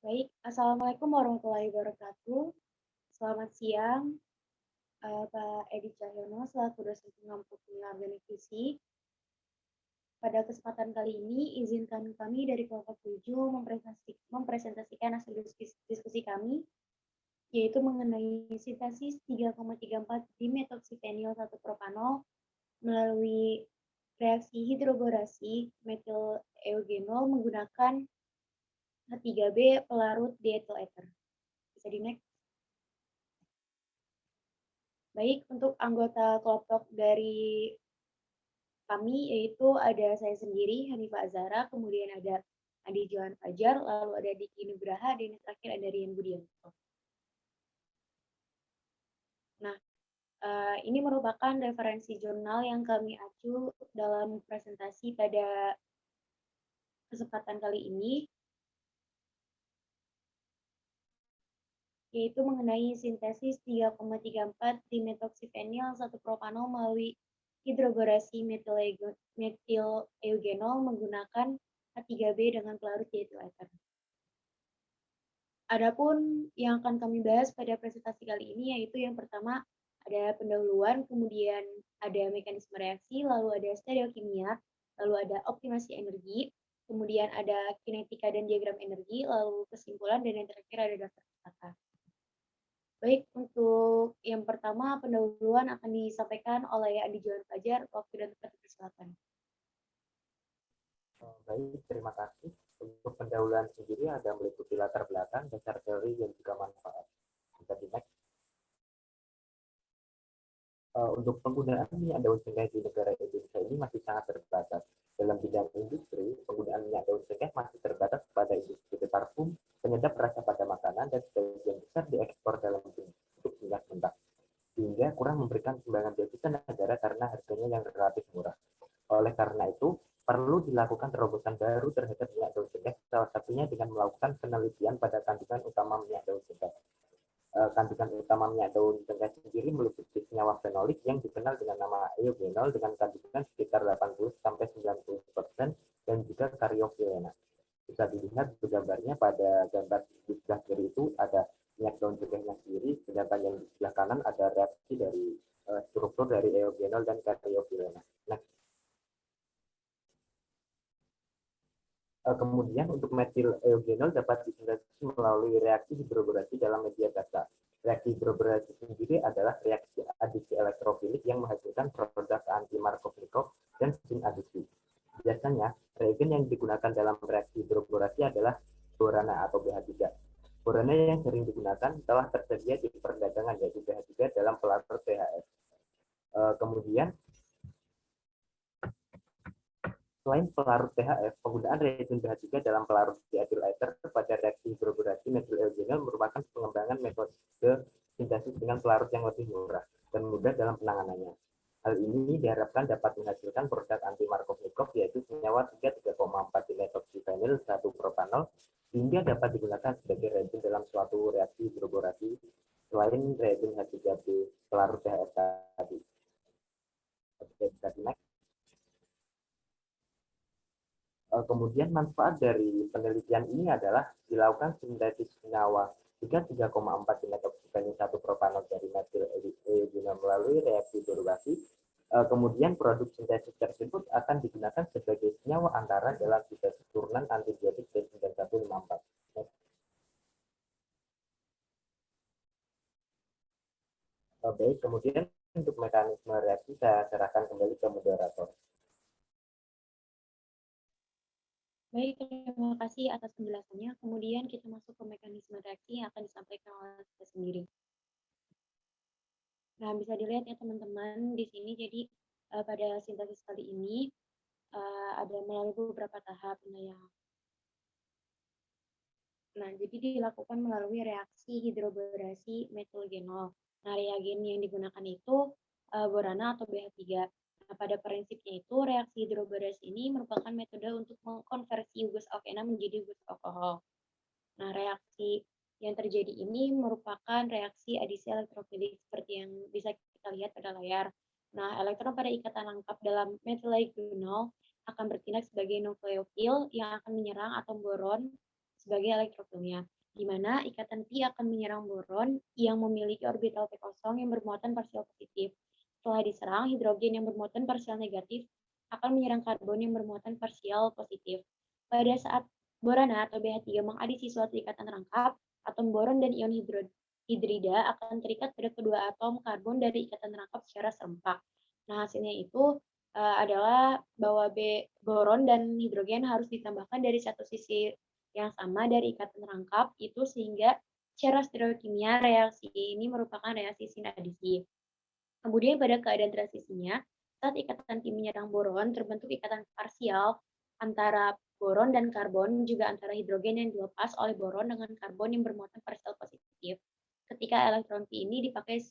Baik, Assalamualaikum warahmatullahi wabarakatuh. Selamat siang, Pak Edi Cahyono selaku dosen pengampu pendengar benefici. Pada kesempatan kali ini, izinkan kami dari kelompok 7 mempresentasikan hasil diskusi kami, yaitu mengenai sintesis 3,34 dimetoxyphenyl 1 propanol melalui reaksi hidroborasi metil eugenol menggunakan H3B pelarut diethyl ether. Bisa di next. Baik, untuk anggota kelompok dari kami yaitu ada saya sendiri, Hanifah Azhara, kemudian ada Andi Johan Fajar, lalu ada Diki Nugraha, dan yang terakhir ada Rian Budianto. Nah, ini merupakan referensi jurnal yang kami acu dalam presentasi pada kesempatan kali ini, yaitu mengenai sintesis 3,34 dimetoxyphenyl 1 propanol melalui hidroborasi metil eugenol menggunakan H3B dengan pelarut diethyl ether. Adapun yang akan kami bahas pada presentasi kali ini yaitu yang pertama ada pendahuluan, kemudian ada mekanisme reaksi, lalu ada stereokimia, lalu ada optimasi energi, kemudian ada kinetika dan diagram energi, lalu kesimpulan, dan yang terakhir ada daftar kata. Baik, untuk yang pertama pendahuluan akan disampaikan oleh Andi Johan Fajar. Waktu dan tempat dipersilakan. Baik, terima kasih. Untuk pendahuluan sendiri ada meliputi latar belakang, dasar teori, dan juga manfaat. Bisa di next. Untuk penggunaan minyak daun sengkeh di negara Indonesia ini masih sangat terbatas. Dalam bidang industri, penggunaan minyak daun sengkeh masih terbatas pada industri parfum, penyedap rasa pada makanan, dan sebagian besar diekspor dalam bentuk minyak mentah. Sehingga kurang memberikan sumbangan devisa negara karena harganya yang relatif murah. Oleh karena itu, perlu dilakukan terobosan baru terhadap minyak daun sengkeh, salah satunya dengan melakukan penelitian pada kandungan utama minyak daun sengkeh. Kandungan utama minyak daun sengkeh sendiri meliputi senyawa fenolik yang dikenal dengan nama eugenol dengan kandungan sekitar 80-90% dan juga karyofilena. Bisa dilihat gambarnya pada gambar di sebelah kiri itu ada minyak daun sengkehnya sendiri, sedangkan yang di sebelah kanan ada reaksi dari struktur dari eugenol dan karyofilena. Next. Kemudian untuk metil eugenol dapat disintesis melalui reaksi hidroborasi dalam media basa. Reaksi hidroborasi sendiri adalah reaksi adisi elektrofilik yang menghasilkan produk anti-Markovnikov dan spin adisi. Biasanya, reagen yang digunakan dalam reaksi hidroborasi adalah borana atau BH3. Borana yang sering digunakan telah tersedia di perdagangan yaitu BH3 dalam pelarut THF. Kemudian selain pelarut THF, penggunaan reagen BH3 dalam pelarut diethyl ether pada reaksi hidroborasi metil eugenol merupakan pengembangan metode sintesis dengan pelarut yang lebih murah dan mudah dalam penanganannya. Hal ini diharapkan dapat menghasilkan produk anti-Markovnikov yaitu senyawa 3,4 dimetoxyphenyl 1 propanol sehingga dapat digunakan sebagai reagen dalam suatu reaksi hidroborasi selain reagen H3B pelarut THF tadi. Oke, bisa next. Kemudian manfaat dari penelitian ini adalah dilakukan sintesis senyawa 3,4 dimetoxyphenyl 1 propanol dari metil eugenol melalui reaksi hidroborasi. Kemudian produk sintesis tersebut akan digunakan sebagai senyawa antara dalam sintesis turunan antibiotik B9154. Baik, kemudian untuk mekanisme reaksi saya serahkan kembali ke moderator. Baik, terima kasih atas penjelasannya. Kemudian kita masuk ke mekanisme reaksi yang akan disampaikan oleh kita sendiri. Nah, bisa dilihat ya teman-teman di sini. Jadi pada sintesis kali ini ada melalui beberapa tahap. Nah, jadi dilakukan melalui reaksi hidroborasi metilgenol. Nah, reagen yang digunakan itu borana atau BH3. Nah, pada prinsipnya itu reaksi hidroborasi ini merupakan metode untuk mengkonversi gus alkena menjadi gus alkohol. Nah, reaksi yang terjadi ini merupakan reaksi adisi elektrofilik seperti yang bisa kita lihat pada layar. Nah, elektron pada ikatan lengkap dalam metilgenol akan bertindak sebagai nukleofil yang akan menyerang atom boron sebagai elektrofilnya. di mana ikatan pi akan menyerang boron yang memiliki orbital p kosong yang bermuatan parsial positif. Setelah diserang, hidrogen yang bermuatan parsial negatif akan menyerang karbon yang bermuatan parsial positif. Pada saat borana atau BH3 mengadisi suatu ikatan rangkap, atom boron dan ion hidrida akan terikat pada kedua atom karbon dari ikatan rangkap secara serempak. Nah, hasilnya itu adalah bahwa boron dan hidrogen harus ditambahkan dari satu sisi yang sama dari ikatan rangkap itu sehingga secara stereokimia reaksi ini merupakan reaksi sinadisi. Kemudian pada keadaan transisinya, saat ikatan pi menyerang boron, terbentuk ikatan parsial antara boron dan karbon, juga antara hidrogen yang dilepas oleh boron dengan karbon yang bermuatan parsial positif. Ketika elektron pi ini dipakai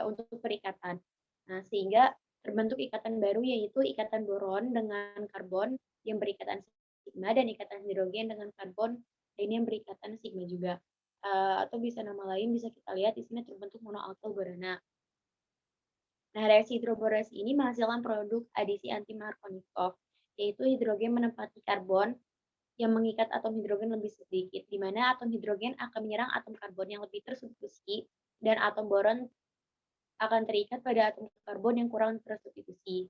untuk perikatan. Nah, sehingga terbentuk ikatan baru yaitu ikatan boron dengan karbon yang berikatan sigma dan ikatan hidrogen dengan karbon ini yang berikatan sigma juga. Atau bisa nama lain bisa kita lihat di sini terbentuk monoalkyl borana. Nah, reaksi hidroborasi ini menghasilkan produk adisi anti-Markovnikov, yaitu hidrogen menempati karbon yang mengikat atom hidrogen lebih sedikit, di mana atom hidrogen akan menyerang atom karbon yang lebih tersubstitusi dan atom boron akan terikat pada atom karbon yang kurang tersubstitusi.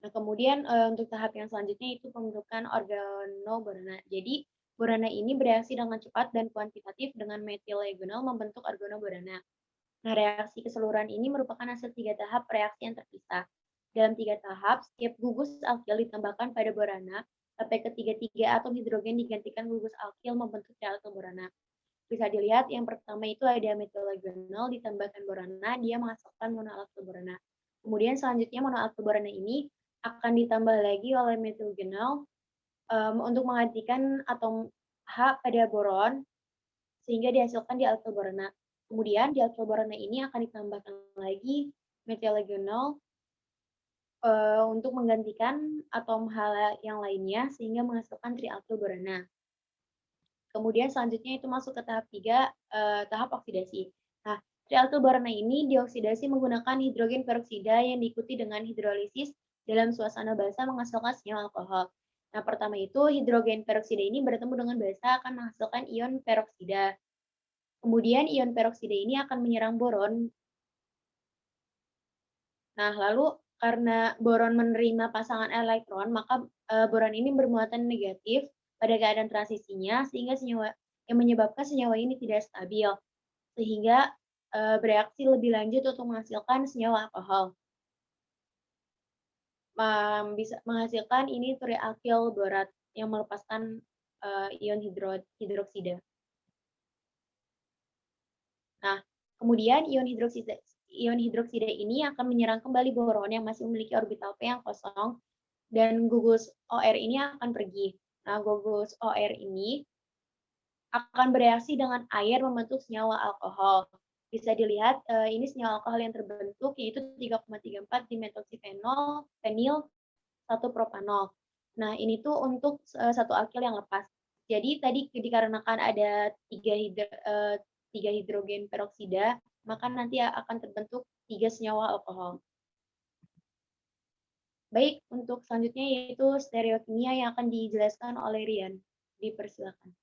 Nah, kemudian untuk tahap yang selanjutnya itu pembentukan organoborana. Jadi, borana ini bereaksi dengan cepat dan kuantitatif dengan metil-legional membentuk organoborana. Nah, reaksi keseluruhan ini merupakan hasil 3 tahap reaksi yang terpisah. Dalam 3 tahap, setiap gugus alkil ditambahkan pada borana, sampai ketiga-tiga atom hidrogen digantikan gugus alkil membentuk trialkyl borana. Bisa dilihat yang pertama itu ada metil-legional ditambahkan borana, dia menghasilkan monoalkyl borana. Kemudian selanjutnya monoalkyl borana ini akan ditambah lagi oleh metil-legional untuk menggantikan atom H pada boron sehingga dihasilkan di alkyl borana. Kemudian di alkyl borana ini akan ditambahkan lagi metil-legional untuk menggantikan atom H yang lainnya sehingga menghasilkan trialkyl borana. Kemudian selanjutnya itu masuk ke tahap 3, tahap oksidasi. Nah, trialkyl borana ini dioksidasi menggunakan hidrogen peroksida yang diikuti dengan hidrolisis dalam suasana basah menghasilkan senyawa alkohol. Nah, pertama itu hidrogen peroksida ini bertemu dengan basah akan menghasilkan ion peroksida. Kemudian ion peroksida ini akan menyerang boron. Nah, lalu karena boron menerima pasangan elektron, maka boron ini bermuatan negatif pada keadaan transisinya, sehingga senyawa yang menyebabkan senyawa ini tidak stabil, sehingga bereaksi lebih lanjut untuk menghasilkan senyawa alkohol. Bisa menghasilkan ini trialkyl borat yang melepaskan ion hidroksida. Nah, kemudian ion hidroksida ini akan menyerang kembali boron yang masih memiliki orbital p yang kosong dan gugus OR ini akan pergi. Nah, gugus OR ini akan bereaksi dengan air membentuk senyawa alkohol. Bisa dilihat ini senyawa alkohol yang terbentuk yaitu 3,34 dimetoksifenol, fenil, 1 propanol. Nah, ini tuh untuk satu alkil yang lepas. Jadi tadi dikarenakan ada 3 hidrogen peroksida, maka nanti akan terbentuk 3 senyawa alkohol. Baik, untuk selanjutnya yaitu stereokimia yang akan dijelaskan oleh Rian. Dipersilakan.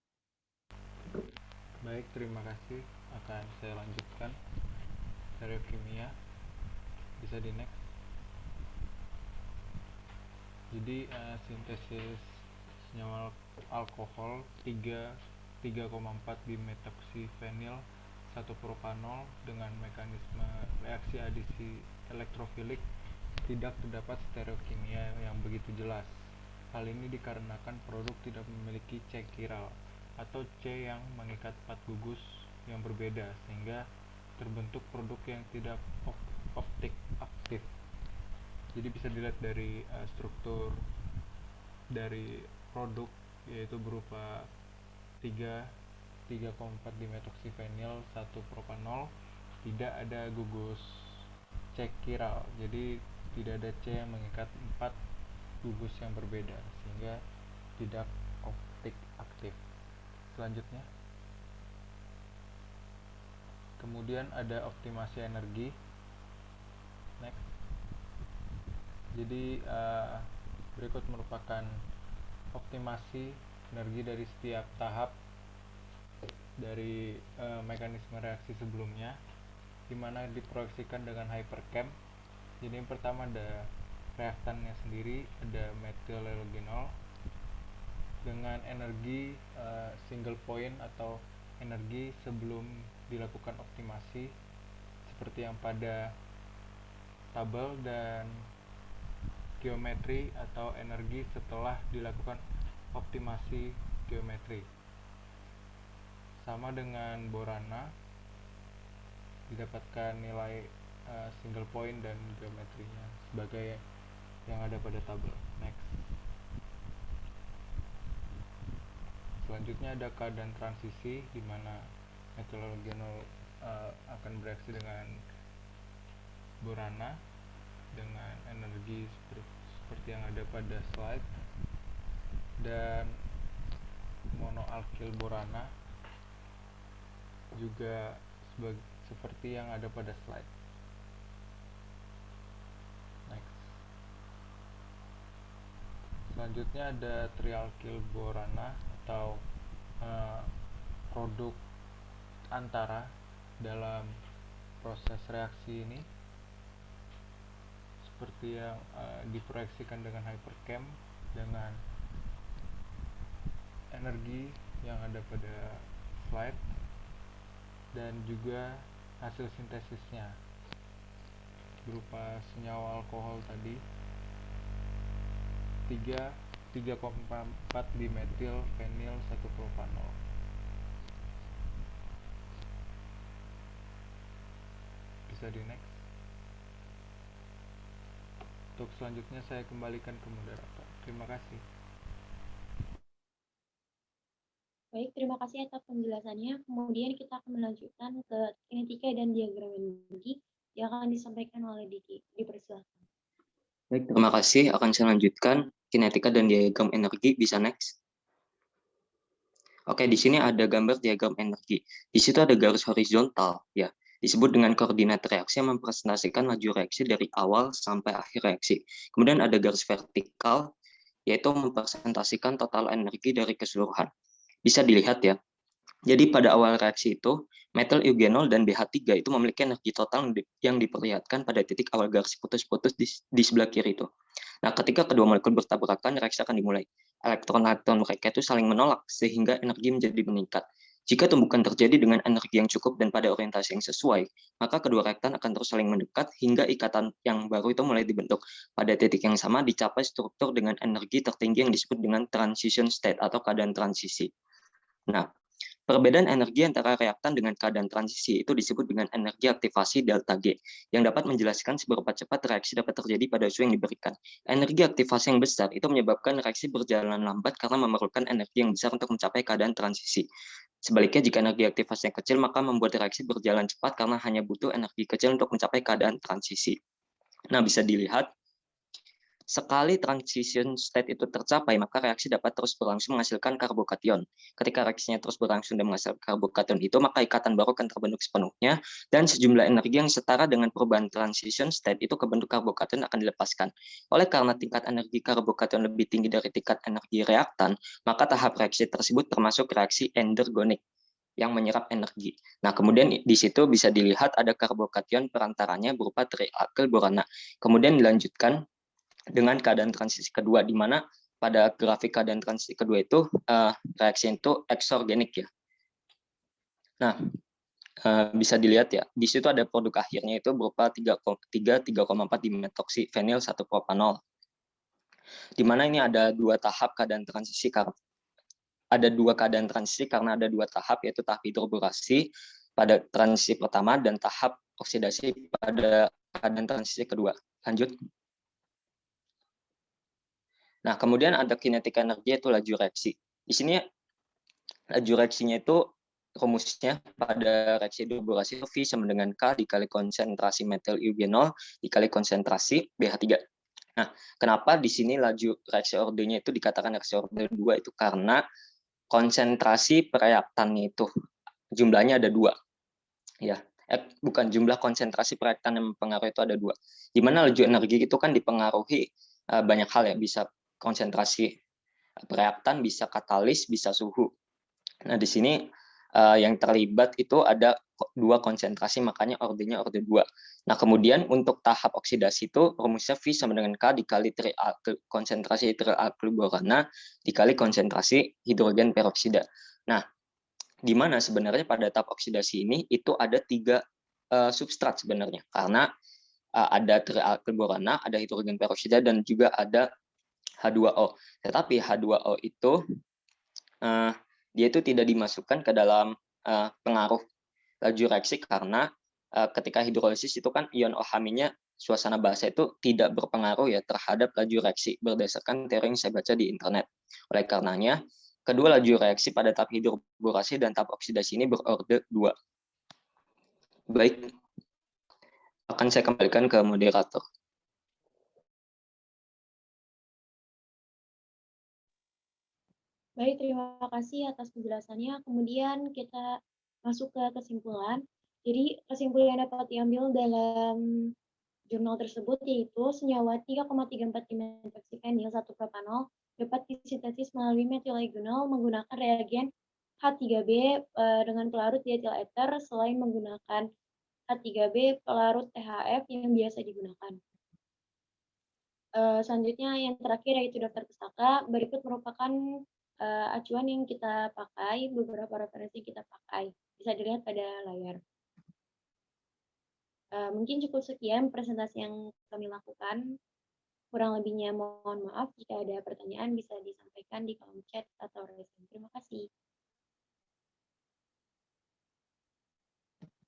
Baik, terima kasih. Akan saya lanjutkan stereokimia. Bisa di next. Jadi sintesis senyawa alkohol 3,4 dimetoksifenil 1 propanol dengan mekanisme reaksi adisi elektrofilik tidak terdapat stereokimia yang begitu jelas. Hal ini dikarenakan produk tidak memiliki C chiral atau C yang mengikat 4 gugus yang berbeda sehingga terbentuk produk yang tidak optik aktif. Jadi bisa dilihat dari struktur dari produk yaitu berupa 3,4 dimetoksifenil 1 propanol, tidak ada gugus C chiral. Jadi tidak ada C yang mengikat 4 gugus yang berbeda sehingga tidak optik aktif. Selanjutnya, kemudian ada optimasi energi. Next. Jadi berikut merupakan optimasi energi dari setiap tahap dari mekanisme reaksi sebelumnya, di mana diproyeksikan dengan hypercam. Jadi yang pertama ada reaktannya sendiri, ada metil eugenol dengan energi single point atau energi sebelum dilakukan optimasi seperti yang pada tabel, dan geometri atau energi setelah dilakukan optimasi geometri. Sama dengan borana, didapatkan nilai single point dan geometrinya sebagai yang ada pada tabel. Next. Selanjutnya ada keadaan transisi di mana metil eugenol akan bereaksi dengan borana dengan energi seperti yang ada pada slide, dan monoalkil borana juga seperti yang ada pada slide. Next. Selanjutnya ada trialkil borana atau produk antara dalam proses reaksi ini, seperti yang diproyeksikan dengan hypercam dengan energi yang ada pada slide, dan juga hasil sintesisnya berupa senyawa alkohol tadi 3,4 dimetil fenil 1 propanol. Bisa di next. Untuk selanjutnya saya kembalikan ke moderator. Terima kasih. Baik, terima kasih atas penjelasannya. Kemudian kita akan melanjutkan ke kinetika dan diagram energi yang akan disampaikan oleh Diki. Dipersilakan. Baik, terima kasih. Akan saya lanjutkan kinetika dan diagram energi. Bisa next. Oke, di sini ada gambar diagram energi. Di situ ada garis horizontal, ya. Disebut dengan koordinat reaksi yang mempresentasikan laju reaksi dari awal sampai akhir reaksi. Kemudian ada garis vertikal, yaitu mempresentasikan total energi dari keseluruhan. Bisa dilihat ya. Jadi pada awal reaksi itu, metil eugenol dan BH3 itu memiliki energi total yang diperlihatkan pada titik awal garis putus-putus di sebelah kiri itu. Nah, ketika kedua molekul bertabrakan, reaksi akan dimulai. Elektron-elektron mereka itu saling menolak, sehingga energi menjadi meningkat. Jika tumbukan terjadi dengan energi yang cukup dan pada orientasi yang sesuai, maka kedua reaktan akan terus saling mendekat hingga ikatan yang baru itu mulai dibentuk. Pada titik yang sama dicapai struktur dengan energi tertinggi yang disebut dengan transition state atau keadaan transisi. Nah, perbedaan energi antara reaktan dengan keadaan transisi itu disebut dengan energi aktivasi delta G, yang dapat menjelaskan seberapa cepat reaksi dapat terjadi pada suhu yang diberikan. Energi aktivasi yang besar itu menyebabkan reaksi berjalan lambat karena memerlukan energi yang besar untuk mencapai keadaan transisi. Sebaliknya, jika energi aktivasinya kecil, maka membuat reaksi berjalan cepat karena hanya butuh energi kecil untuk mencapai keadaan transisi. Nah, bisa dilihat, sekali transition state itu tercapai, maka reaksi dapat terus berlangsung menghasilkan karbokation. Ketika reaksinya terus berlangsung dan menghasilkan karbokation itu, maka ikatan baru akan terbentuk sepenuhnya, dan sejumlah energi yang setara dengan perubahan transition state itu ke bentuk karbokation akan dilepaskan. Oleh karena tingkat energi karbokation lebih tinggi dari tingkat energi reaktan, maka tahap reaksi tersebut termasuk reaksi endergonic yang menyerap energi. Nah, kemudian di situ bisa dilihat ada karbokation perantaranya berupa trialkyl borana. Kemudian dilanjutkan dengan keadaan transisi kedua, di mana pada grafik keadaan transisi kedua itu reaksi itu eksorgenik ya. Nah, bisa dilihat ya, di situ ada produk akhirnya itu berupa 3,4 dimetoksi fenil 1 propanol. Di mana ini ada dua tahap keadaan transisi, ada dua keadaan transisi karena ada dua tahap, yaitu tahap hidroborasi pada transisi pertama dan tahap oksidasi pada keadaan transisi kedua. Lanjut. Nah, kemudian ada kinetika energi, yaitu laju reaksi. Di sini laju reaksinya itu rumusnya pada reaksi hidroborasi V sama dengan K dikali konsentrasi metil eugenol dikali konsentrasi BH3. Nah, kenapa di sini laju reaksi ordenya itu dikatakan reaksi orde 2 itu karena konsentrasi reaktannya itu jumlahnya ada 2. Ya, bukan jumlah konsentrasi reaktan yang mempengaruhi itu ada 2. Di mana laju energi itu kan dipengaruhi banyak hal ya, bisa konsentrasi reaktan, bisa katalis, bisa suhu. Nah, di sini yang terlibat itu ada 2 konsentrasi, makanya ordenya orde 2. Nah, kemudian untuk tahap oksidasi itu rumusnya V sama dengan K dikali konsentrasi trialkyl borana dikali konsentrasi hidrogen peroksida. Nah, di mana sebenarnya pada tahap oksidasi ini itu ada 3 substrat sebenarnya, karena ada trialkyl borana, ada hidrogen peroksida, dan juga ada H2O. Tetapi H2O itu dia itu tidak dimasukkan ke dalam pengaruh laju reaksi karena ketika hidrolisis itu kan ion OH- suasana basa itu tidak berpengaruh ya terhadap laju reaksi berdasarkan teori yang saya baca di internet. Oleh karenanya, kedua laju reaksi pada tahap hidroborasi dan tahap oksidasi ini berorde 2. Baik, akan saya kembalikan ke moderator. Baik, terima kasih atas penjelasannya. Kemudian kita masuk ke kesimpulan. Jadi kesimpulan yang dapat diambil dalam jurnal tersebut yaitu senyawa 3,34 dimethoxyphenyl 1 propanol dapat disintesis melalui methyl-eugenol menggunakan reagen H3B dengan pelarut dietil ether selain menggunakan H3B pelarut THF yang biasa digunakan. Selanjutnya yang terakhir yaitu daftar pustaka. Berikut merupakan acuan yang kita pakai, beberapa referensi yang kita pakai. Bisa dilihat pada layar. Mungkin cukup sekian presentasi yang kami lakukan. Kurang lebihnya mohon maaf. Jika ada pertanyaan bisa disampaikan di kolom chat atau raise hand. Terima kasih.